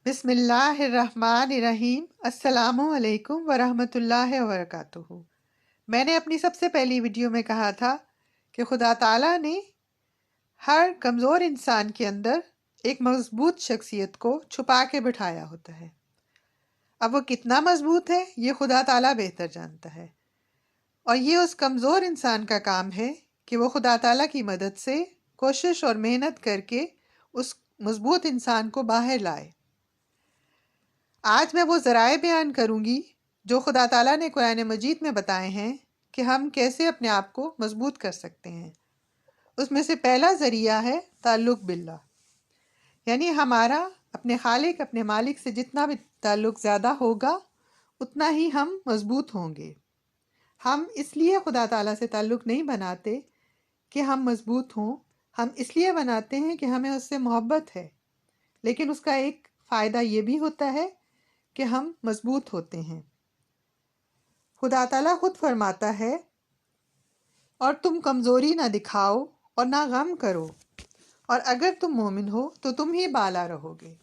بسم اللہ الرحمن الرحیم۔ السلام علیکم ورحمۃ اللہ وبرکاتہ۔ میں نے اپنی سب سے پہلی ویڈیو میں کہا تھا کہ خدا تعالیٰ نے ہر کمزور انسان کے اندر ایک مضبوط شخصیت کو چھپا کے بٹھایا ہوتا ہے۔ اب وہ کتنا مضبوط ہے یہ خدا تعالیٰ بہتر جانتا ہے، اور یہ اس کمزور انسان کا کام ہے کہ وہ خدا تعالیٰ کی مدد سے کوشش اور محنت کر کے اس مضبوط انسان کو باہر لائے۔ آج میں وہ ذرائع بیان کروں گی جو خدا تعالیٰ نے قرآن مجید میں بتائے ہیں کہ ہم کیسے اپنے آپ کو مضبوط کر سکتے ہیں۔ اس میں سے پہلا ذریعہ ہے تعلق باللہ، یعنی ہمارا اپنے خالق اپنے مالک سے جتنا بھی تعلق زیادہ ہوگا اتنا ہی ہم مضبوط ہوں گے۔ ہم اس لیے خدا تعالیٰ سے تعلق نہیں بناتے کہ ہم مضبوط ہوں، ہم اس لیے بناتے ہیں کہ ہمیں اس سے محبت ہے، لیکن اس کا ایک فائدہ یہ بھی ہوتا ہے کہ ہم مضبوط ہوتے ہیں۔ خدا تعالیٰ خود فرماتا ہے، اور تم کمزوری نہ دکھاؤ اور نہ غم کرو، اور اگر تم مومن ہو تو تم ہی بالا رہو گے۔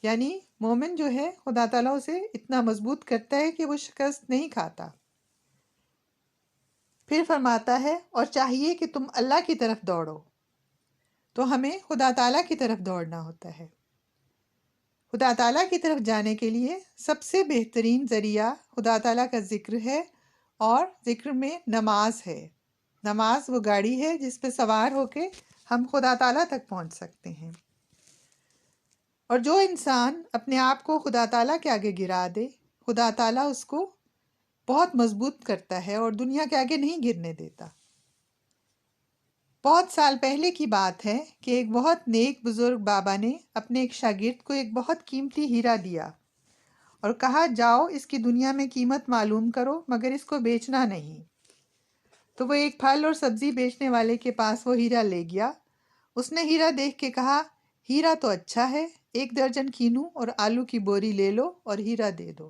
یعنی مومن جو ہے خدا تعالیٰ اسے اتنا مضبوط کرتا ہے کہ وہ شکست نہیں کھاتا۔ پھر فرماتا ہے اور چاہیے کہ تم اللہ کی طرف دوڑو، تو ہمیں خدا تعالیٰ کی طرف دوڑنا ہوتا ہے۔ خدا تعالیٰ کی طرف جانے کے لیے سب سے بہترین ذریعہ خدا تعالیٰ کا ذکر ہے، اور ذکر میں نماز ہے۔ نماز وہ گاڑی ہے جس پہ سوار ہو کے ہم خدا تعالیٰ تک پہنچ سکتے ہیں۔ اور جو انسان اپنے آپ کو خدا تعالیٰ کے آگے گرا دے، خدا تعالیٰ اس کو بہت مضبوط کرتا ہے اور دنیا کے آگے نہیں گرنے دیتا۔ بہت سال پہلے کی بات ہے کہ ایک بہت نیک بزرگ بابا نے اپنے ایک شاگرد کو ایک بہت قیمتی ہیرا دیا اور کہا جاؤ اس کی دنیا میں قیمت معلوم کرو مگر اس کو بیچنا نہیں۔ تو وہ ایک پھل اور سبزی بیچنے والے کے پاس وہ ہیرا لے گیا۔ اس نے ہیرا دیکھ کے کہا ہیرا تو اچھا ہے، 1 درجن کینو اور آلو کی بوری لے لو اور ہیرا دے دو۔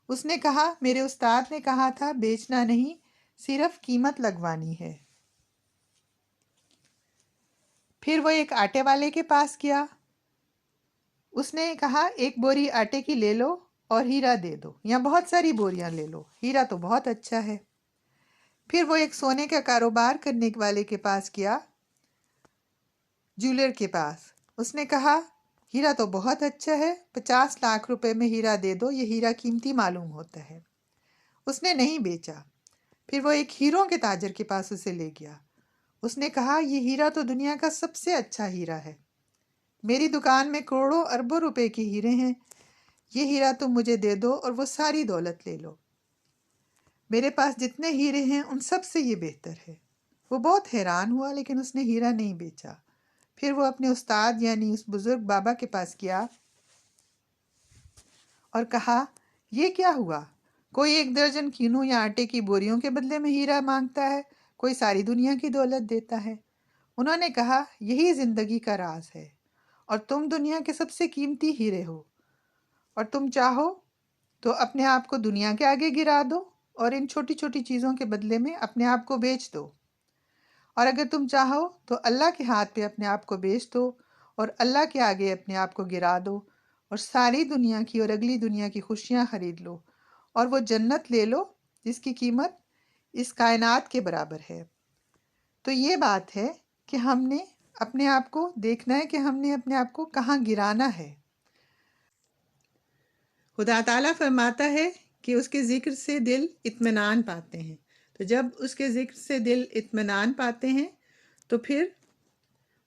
اس نے کہا میرے استاد نے کہا تھا بیچنا نہیں، صرف قیمت لگوانی ہے۔ پھر وہ ایک آٹے والے کے پاس گیا۔ اس نے کہا 1 بوری آٹے کی لے لو اور ہیرا دے دو، یا بہت ساری بوریاں لے لو، ہیرا تو بہت اچھا ہے۔ پھر وہ ایک سونے کا کاروبار کرنے والے کے پاس گیا، جولر کے پاس۔ اس نے کہا ہیرا تو بہت اچھا ہے، 50 لاکھ روپے میں ہیرا دے دو، یہ ہیرا قیمتی معلوم ہوتا ہے۔ اس نے نہیں بیچا۔ پھر وہ ایک ہیروں کے تاجر کے پاس اسے لے گیا۔ اس نے کہا یہ ہیرا تو دنیا کا سب سے اچھا ہیرا ہے، میری دکان میں کروڑوں اربوں روپے کے ہیرے ہیں، یہ ہیرا تم مجھے دے دو اور وہ ساری دولت لے لو، میرے پاس جتنے ہیرے ہیں ان سب سے یہ بہتر ہے۔ وہ بہت حیران ہوا لیکن اس نے ہیرا نہیں بیچا۔ پھر وہ اپنے استاد یعنی اس بزرگ بابا کے پاس گیا اور کہا یہ کیا ہوا، کوئی 1 درجن کینو یا آٹے کی بوریوں کے بدلے میں ہیرا مانگتا ہے، کوئی ساری دنیا کی دولت دیتا ہے۔ انہوں نے کہا یہی زندگی کا راز ہے، اور تم دنیا کے سب سے قیمتی ہیرے ہو، اور تم چاہو تو اپنے آپ کو دنیا کے آگے گرا دو اور ان چھوٹی چھوٹی چیزوں کے بدلے میں اپنے آپ کو بیچ دو، اور اگر تم چاہو تو اللہ کے ہاتھ پہ اپنے آپ کو بیچ دو اور اللہ کے آگے اپنے آپ کو گرا دو اور ساری دنیا کی اور اگلی دنیا کی خوشیاں خرید لو اور وہ جنت لے لو جس کی قیمت اس کائنات کے برابر ہے۔ تو یہ بات ہے کہ ہم نے اپنے آپ کو دیکھنا ہے کہ ہم نے اپنے آپ کو کہاں گرانا ہے۔ خدا تعالیٰ فرماتا ہے کہ اس کے ذکر سے دل اطمینان پاتے ہیں، تو جب اس کے ذکر سے دل اطمینان پاتے ہیں تو پھر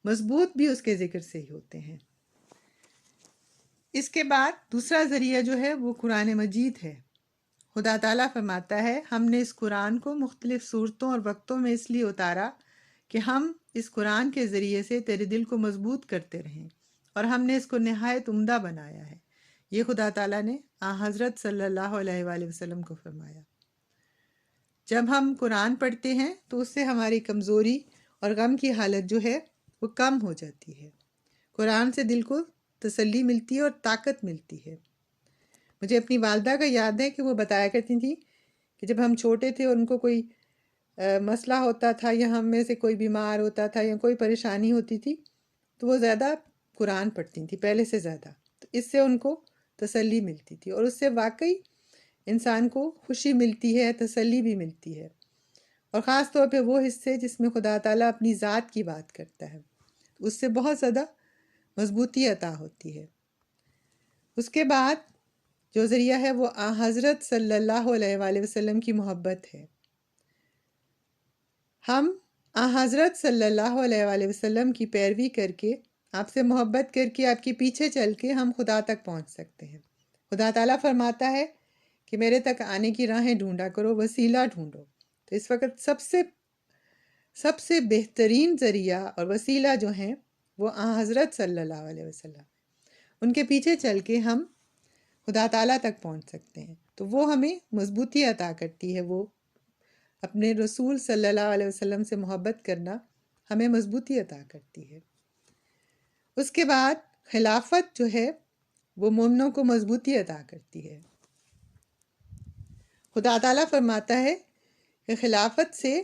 مضبوط بھی اس کے ذکر سے ہی ہوتے ہیں۔ اس کے بعد دوسرا ذریعہ جو ہے وہ قرآن مجید ہے۔ خدا تعالیٰ فرماتا ہے ہم نے اس قرآن کو مختلف صورتوں اور وقتوں میں اس لیے اتارا کہ ہم اس قرآن کے ذریعے سے تیرے دل کو مضبوط کرتے رہیں، اور ہم نے اس کو نہایت عمدہ بنایا ہے۔ یہ خدا تعالیٰ نے حضرت صلی اللہ علیہ وآلہ وسلم کو فرمایا۔ جب ہم قرآن پڑھتے ہیں تو اس سے ہماری کمزوری اور غم کی حالت جو ہے وہ کم ہو جاتی ہے۔ قرآن سے دل کو تسلی ملتی ہے اور طاقت ملتی ہے۔ مجھے اپنی والدہ کا یاد ہے کہ وہ بتایا کرتی تھیں کہ جب ہم چھوٹے تھے اور ان کو کوئی مسئلہ ہوتا تھا یا ہم میں سے کوئی بیمار ہوتا تھا یا کوئی پریشانی ہوتی تھی تو وہ زیادہ قرآن پڑھتی تھیں، پہلے سے زیادہ۔ تو اس سے ان کو تسلی ملتی تھی، اور اس سے واقعی انسان کو خوشی ملتی ہے، تسلی بھی ملتی ہے، اور خاص طور پہ وہ حصے جس میں خدا تعالیٰ اپنی ذات کی بات کرتا ہے، اس سے بہت زیادہ مضبوطی عطا ہوتی ہے۔ اس کے بعد جو ذریعہ ہے وہ حضرت صلی اللہ علیہ وآلہ وسلم کی محبت ہے۔ ہم حضرت صلی اللہ علیہ وآلہ وسلم کی پیروی کر کے، آپ سے محبت کر کے، آپ کے پیچھے چل کے ہم خدا تک پہنچ سکتے ہیں۔ خدا تعالیٰ فرماتا ہے کہ میرے تک آنے کی راہیں ڈھونڈا کرو، وسیلہ ڈھونڈو۔ تو اس وقت سب سے بہترین ذریعہ اور وسیلہ جو ہیں وہ حضرت صلی اللہ علیہ وسلم، ان کے پیچھے چل کے ہم خدا تعالیٰ تک پہنچ سکتے ہیں۔ تو وہ ہمیں مضبوطی عطا کرتی ہے، وہ اپنے رسول صلی اللہ علیہ وسلم سے محبت کرنا ہمیں مضبوطی عطا کرتی ہے۔ اس کے بعد خلافت جو ہے وہ مومنوں کو مضبوطی عطا کرتی ہے۔ خدا تعالیٰ فرماتا ہے کہ خلافت سے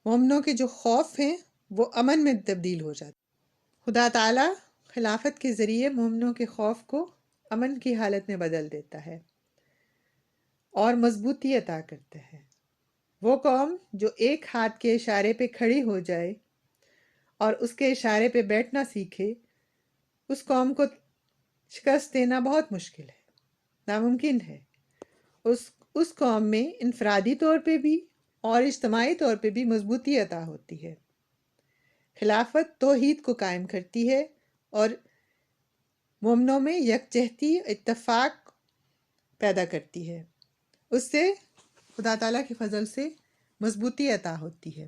مومنوں کے جو خوف ہیں وہ امن میں تبدیل ہو جاتے ہیں۔ خدا تعالیٰ خلافت کے ذریعے مومنوں کے خوف کو امن کی حالت میں بدل دیتا ہے اور مضبوطی عطا کرتا ہے۔ وہ قوم جو ایک ہاتھ کے اشارے پہ کھڑی ہو جائے اور اس کے اشارے پہ بیٹھنا سیکھے، اس قوم کو شکست دینا بہت مشکل ہے، ناممکن ہے۔ اس قوم میں انفرادی طور پہ بھی اور اجتماعی طور پہ بھی مضبوطی عطا ہوتی ہے۔ خلافت توحید کو قائم کرتی ہے اور مومنوں میں یکجہتی، اتفاق پیدا کرتی ہے۔ اس سے خدا تعالیٰ کے فضل سے مضبوطی عطا ہوتی ہے۔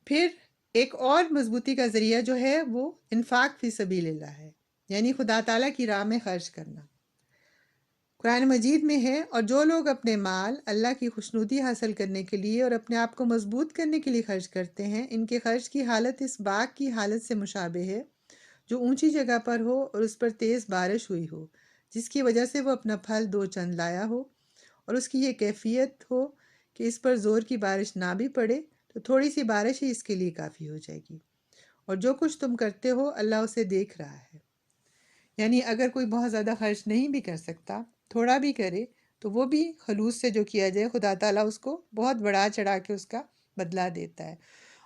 پھر ایک اور مضبوطی کا ذریعہ جو ہے وہ انفاق فی سبیل اللہ ہے، یعنی خدا تعالیٰ کی راہ میں خرچ کرنا۔ قرآن مجید میں ہے، اور جو لوگ اپنے مال اللہ کی خوشنودی حاصل کرنے کے لیے اور اپنے آپ کو مضبوط کرنے کے لیے خرچ کرتے ہیں، ان کے خرچ کی حالت اس باغ کی حالت سے مشابہ ہے جو اونچی جگہ پر ہو اور اس پر تیز بارش ہوئی ہو، جس کی وجہ سے وہ اپنا پھل دو چند لایا ہو، اور اس کی یہ کیفیت ہو کہ اس پر زور کی بارش نہ بھی پڑے تو تھوڑی سی بارش ہی اس کے لیے کافی ہو جائے گی، اور جو کچھ تم کرتے ہو اللہ اسے دیکھ رہا ہے۔ یعنی اگر کوئی بہت زیادہ خرچ نہیں بھی کر سکتا، تھوڑا بھی کرے، تو وہ بھی خلوص سے جو کیا جائے خدا تعالیٰ اس کو بہت بڑھا چڑھا کے اس کا بدلہ دیتا ہے۔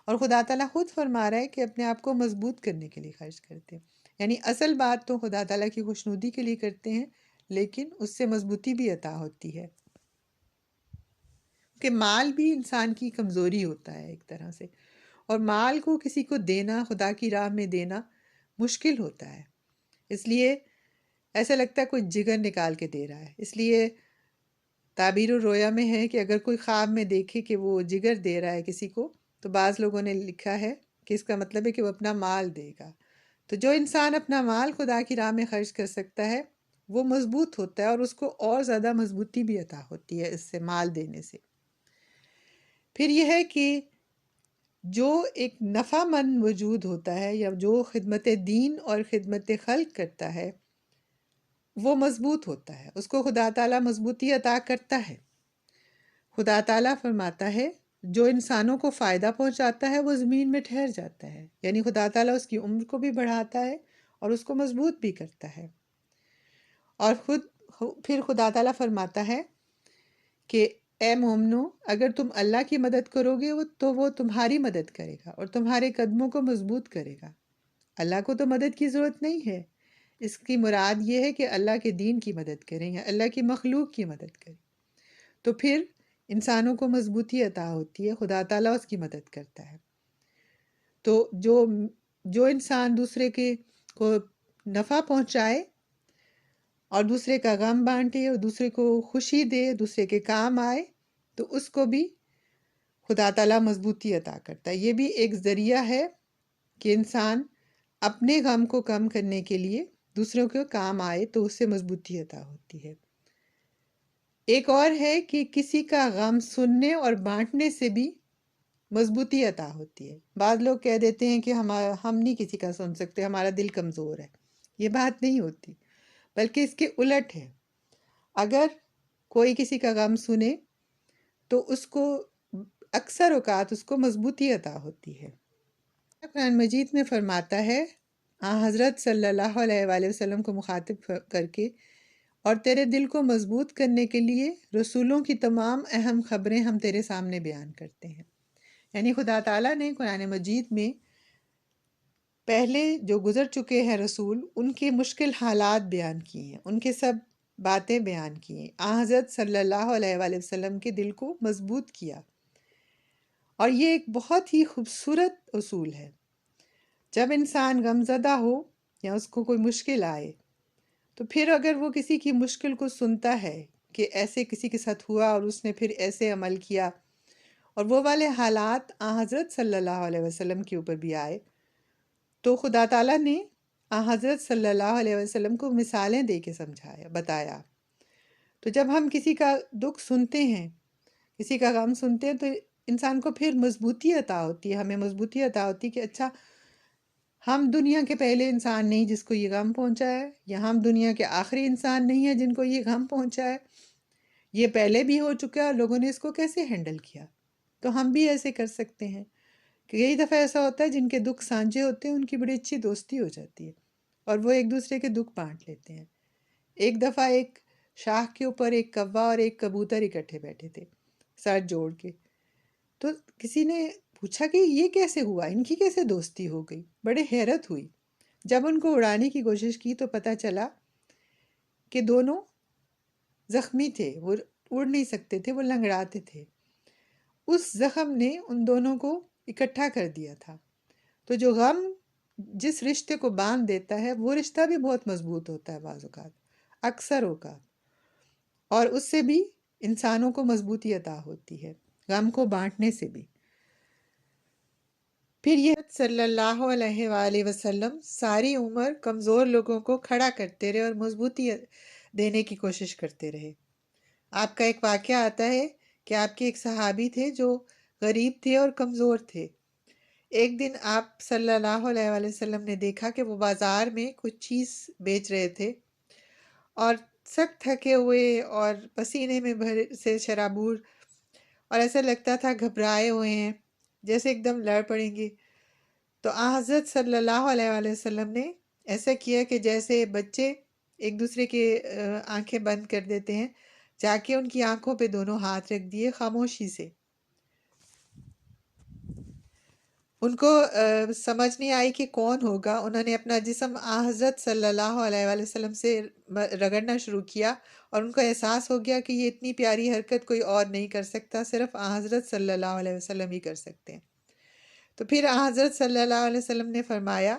اور خدا تعالیٰ خود فرما رہا ہے کہ اپنے آپ کو مضبوط کرنے کے لیے خرچ کرتے ہیں، یعنی اصل بات تو خدا تعالیٰ کی خوشنودی کے لیے کرتے ہیں، لیکن اس سے مضبوطی بھی عطا ہوتی ہے، کہ مال بھی انسان کی کمزوری ہوتا ہے ایک طرح سے، اور مال کو کسی کو دینا، خدا کی راہ میں دینا مشکل ہوتا ہے، اس لیے ایسا لگتا ہے کوئی جگر نکال کے دے رہا ہے۔ اس لیے تعبیر الرؤیا میں ہے کہ اگر کوئی خواب میں دیکھے کہ وہ جگر دے رہا ہے کسی کو، تو بعض لوگوں نے لکھا ہے کہ اس کا مطلب ہے کہ وہ اپنا مال دے گا۔ تو جو انسان اپنا مال خدا کی راہ میں خرچ کر سکتا ہے وہ مضبوط ہوتا ہے، اور اس کو اور زیادہ مضبوطی بھی عطا ہوتی ہے اس سے، مال دینے سے۔ پھر یہ ہے کہ جو ایک نفع مند وجود ہوتا ہے یا جو خدمت دین اور خدمت خلق کرتا ہے وہ مضبوط ہوتا ہے، اس کو خدا تعالیٰ مضبوطی عطا کرتا ہے۔ خدا تعالیٰ فرماتا ہے جو انسانوں کو فائدہ پہنچاتا ہے وہ زمین میں ٹھہر جاتا ہے، یعنی خدا تعالیٰ اس کی عمر کو بھی بڑھاتا ہے اور اس کو مضبوط بھی کرتا ہے۔ اور پھر خدا تعالیٰ فرماتا ہے کہ اے مومنو، اگر تم اللہ کی مدد کرو گے تو وہ تمہاری مدد کرے گا اور تمہارے قدموں کو مضبوط کرے گا۔ اللہ کو تو مدد کی ضرورت نہیں ہے، اس کی مراد یہ ہے کہ اللہ کے دین کی مدد کریں یا اللہ کی مخلوق کی مدد کریں، تو پھر انسانوں کو مضبوطی عطا ہوتی ہے، خدا تعالیٰ اس کی مدد کرتا ہے۔ تو جو انسان دوسرے کو نفع پہنچائے اور دوسرے کا غم بانٹے اور دوسرے کو خوشی دے، دوسرے کے کام آئے، تو اس کو بھی خدا تعالیٰ مضبوطی عطا کرتا ہے۔ یہ بھی ایک ذریعہ ہے کہ انسان اپنے غم کو کم کرنے کے لیے دوسروں کے کام آئے تو اس سے مضبوطی عطا ہوتی ہے۔ ایک اور ہے کہ کسی کا غم سننے اور بانٹنے سے بھی مضبوطی عطا ہوتی ہے۔ بعض لوگ کہہ دیتے ہیں کہ ہم نہیں کسی کا سن سکتے، ہمارا دل کمزور ہے۔ یہ بات نہیں ہوتی، بلکہ اس کے الٹ ہے۔ اگر کوئی کسی کا غم سنے تو اس کو اکثر اوقات اس کو مضبوطی عطا ہوتی ہے۔ قرآن مجید میں فرماتا ہے حضرت صلی اللہ علیہ وآلہ وسلم کو مخاطب کر کے اور تیرے دل کو مضبوط کرنے کے لیے رسولوں کی تمام اہم خبریں ہم تیرے سامنے بیان کرتے ہیں۔ یعنی خدا تعالیٰ نے قرآن مجید میں پہلے جو گزر چکے ہیں رسول، ان کے مشکل حالات بیان کیے ہیں، ان کے سب باتیں بیان کی ہیں، حضرت صلی اللہ علیہ وآلہ وسلم کے دل کو مضبوط کیا۔ اور یہ ایک بہت ہی خوبصورت اصول ہے۔ جب انسان غمزدہ ہو یا اس کو کوئی مشکل آئے تو پھر اگر وہ کسی کی مشکل کو سنتا ہے کہ ایسے کسی کے ساتھ ہوا اور اس نے پھر ایسے عمل کیا، اور وہ والے حالات حضرت صلی اللہ علیہ وسلم کے اوپر بھی آئے، تو خدا تعالیٰ نے حضرت صلی اللہ علیہ وسلم کو مثالیں دے کے سمجھایا، بتایا۔ تو جب ہم کسی کا دکھ سنتے ہیں، کسی کا غم سنتے ہیں، تو انسان کو پھر مضبوطی عطا ہوتی ہے، ہمیں مضبوطی عطا ہوتی ہے کہ اچھا، ہم دنیا کے پہلے انسان نہیں جس کو یہ غم پہنچا ہے، یا ہم دنیا کے آخری انسان نہیں ہیں جن کو یہ غم پہنچا ہے۔ یہ پہلے بھی ہو چکا ہے اور لوگوں نے اس کو کیسے ہینڈل کیا، تو ہم بھی ایسے کر سکتے ہیں۔ کہ کئی دفعہ ایسا ہوتا ہے جن کے دکھ سانجے ہوتے ہیں ان کی بڑی اچھی دوستی ہو جاتی ہے اور وہ ایک دوسرے کے دکھ بانٹ لیتے ہیں۔ ایک دفعہ ایک شاخ کے اوپر ایک کوا اور ایک کبوتر اکٹھے بیٹھے تھے سر جوڑ کے، تو کسی نے پوچھا کہ یہ کیسے ہوا، ان کی کیسے دوستی ہو گئی؟ بڑے حیرت ہوئی۔ جب ان کو اڑانے کی کوشش کی تو پتہ چلا کہ دونوں زخمی تھے، وہ اڑ نہیں سکتے تھے، وہ لنگڑاتے تھے۔ اس زخم نے ان دونوں کو اکٹھا کر دیا تھا۔ تو جو غم جس رشتے کو باندھ دیتا ہے وہ رشتہ بھی بہت مضبوط ہوتا ہے بعض اوقات، اکثر اوقات، اور اس سے بھی انسانوں کو مضبوطی عطا ہوتی ہے، غم کو بانٹنے سے بھی۔ پھر یہ صلی اللہ علیہ وآلہ وسلم ساری عمر کمزور لوگوں کو کھڑا کرتے رہے اور مضبوطی دینے کی کوشش کرتے رہے۔ آپ کا ایک واقعہ آتا ہے کہ آپ کے ایک صحابی تھے جو غریب تھے اور کمزور تھے۔ ایک دن آپ صلی اللہ علیہ وآلہ وسلم نے دیکھا کہ وہ بازار میں کچھ چیز بیچ رہے تھے اور سخت تھکے ہوئے اور پسینے میں بھر سے شرابور، اور ایسا لگتا تھا گھبرائے ہوئے ہیں، جیسے ایک دم لڑ پڑیں گے۔ تو حضرت صلی اللہ علیہ وآلہ وسلم نے ایسا کیا کہ جیسے بچے ایک دوسرے کے آنکھیں بند کر دیتے ہیں، جا کے ان کی آنکھوں پہ دونوں ہاتھ رکھ دیے خاموشی سے۔ ان کو سمجھ نہیں آئی کہ کون ہوگا، انہوں نے اپنا جسم حضرت صلی اللہ علیہ وآلہ وسلم سے رگڑنا شروع کیا اور ان کو احساس ہو گیا کہ یہ اتنی پیاری حرکت کوئی اور نہیں کر سکتا، صرف حضرت صلی اللہ علیہ وسلم ہی کر سکتے ہیں۔ تو پھر حضرت صلی اللہ علیہ وسلم نے فرمایا،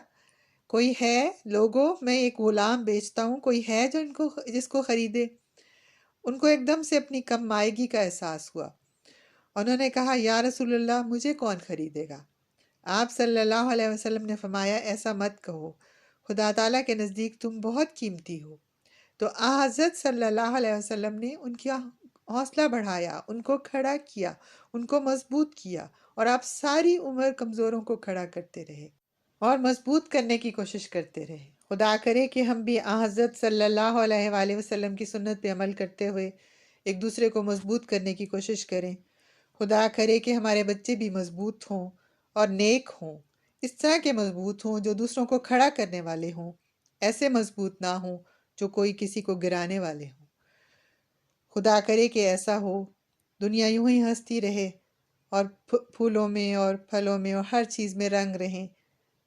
کوئی ہے لوگوں، میں ایک غلام بیچتا ہوں، کوئی ہے جو جس کو خریدے؟ ان کو ایک دم سے اپنی کم مائگی کا احساس ہوا۔ انہوں نے کہا، یا رسول اللہ، مجھے کون خریدے گا؟ آپ صلی اللہ علیہ وسلم نے فرمایا، ایسا مت کہو، خدا تعالیٰ کے نزدیک تم بہت قیمتی ہو۔ تو حضرت صلی اللہ علیہ وسلم نے ان کی حوصلہ بڑھایا، ان کو کھڑا کیا، ان کو مضبوط کیا، اور آپ ساری عمر کمزوروں کو کھڑا کرتے رہے اور مضبوط کرنے کی کوشش کرتے رہے۔ خدا کرے کہ ہم بھی حضرت صلی اللہ علیہ وآلہ وسلم کی سنت پہ عمل کرتے ہوئے ایک دوسرے کو مضبوط کرنے کی کوشش کریں۔ خدا کرے کہ ہمارے بچے بھی مضبوط ہوں اور نیک ہوں، اس طرح کے مضبوط ہوں جو دوسروں کو کھڑا کرنے والے ہوں، ایسے مضبوط نہ ہوں جو کوئی کسی کو گرانے والے ہوں۔ خدا کرے کہ ایسا ہو، دنیا یوں ہی ہنستی رہے اور پھولوں میں اور پھلوں میں اور ہر چیز میں رنگ رہیں،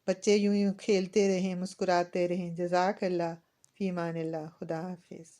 بچے یوں کھیلتے رہیں، مسکراتے رہیں۔ جزاک اللہ، فی امان اللہ، خدا حافظ۔